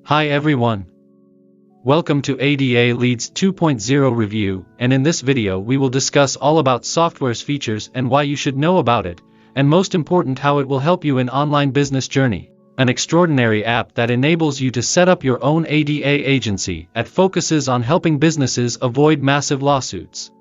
Hi everyone. Welcome to ADA LEADZ 2.0 review, and in this video we will discuss all about software's features and why you should know about it, and most important how it will help you in online business journey. An extraordinary app that enables you to set up your own ADA agency that focuses on helping businesses avoid massive lawsuits.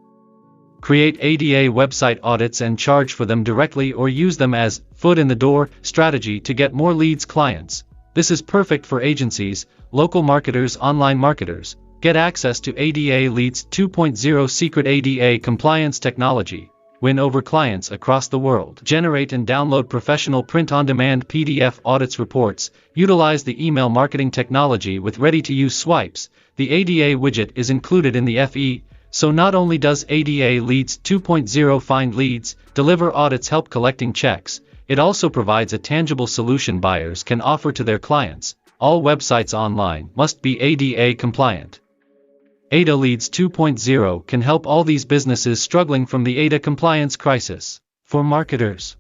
Create ADA website audits and charge for them directly or use them as foot in the door strategy to get more leads clients. This is perfect for agencies, local marketers, online marketers. Get access to ADA LEADZ 2.0 secret ADA compliance technology. Win over clients across the world. Generate and download professional print-on-demand PDF audits reports. Utilize the email marketing technology with ready-to-use swipes. The ADA widget is included in the FE, so not only does ADA LEADZ 2.0 find leads, deliver audits, help collecting checks, it also provides a tangible solution buyers can offer to their clients. All websites online must be ADA compliant. ADA LEADZ 2.0 can help all these businesses struggling from the ADA compliance crisis. For marketers,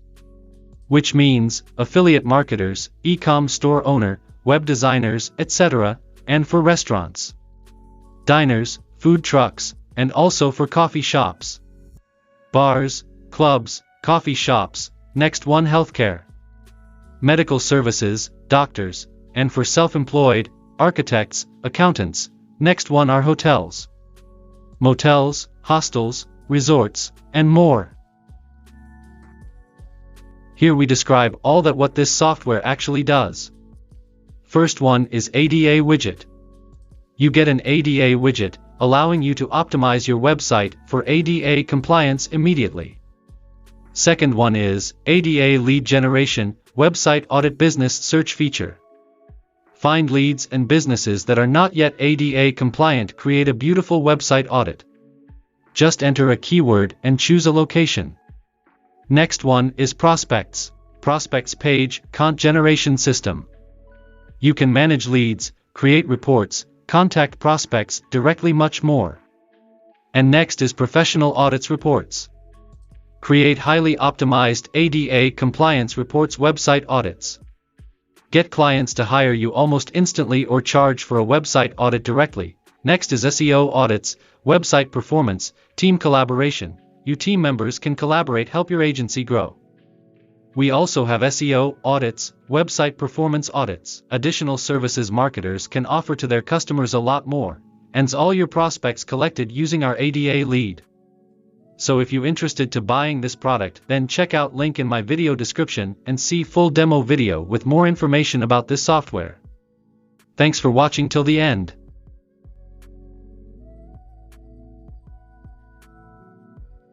which means affiliate marketers, e-com store owner, web designers, etc., and for restaurants, diners, food trucks, and also for coffee shops, bars, clubs, coffee shops. Next one, healthcare, medical services, doctors, and for self-employed, architects, accountants. Next one are hotels, motels, hostels, resorts, and more. Here we describe all that what this software actually does. First one is ADA widget. You get an ADA widget, allowing you to optimize your website for ADA compliance immediately. Second one is ADA lead generation, website audit business search feature. Find leads and businesses that are not yet ADA compliant, create a beautiful website audit. Just enter a keyword and choose a location. Next one is prospects. Prospects page, content generation system. You can manage leads, create reports, contact prospects directly, much more. And next is professional audits reports. Create highly optimized ADA compliance reports, website audits. Get clients to hire you almost instantly or charge for a website audit directly. Next is SEO audits, website performance, team collaboration. You team members can collaborate, help your agency grow. We also have SEO audits, website performance audits. Additional services marketers can offer to their customers, a lot more, and all your prospects collected using our ADA lead. So if you're interested to buying this product, then check out link in my video description and see full demo video with more information about this software. Thanks for watching till the end.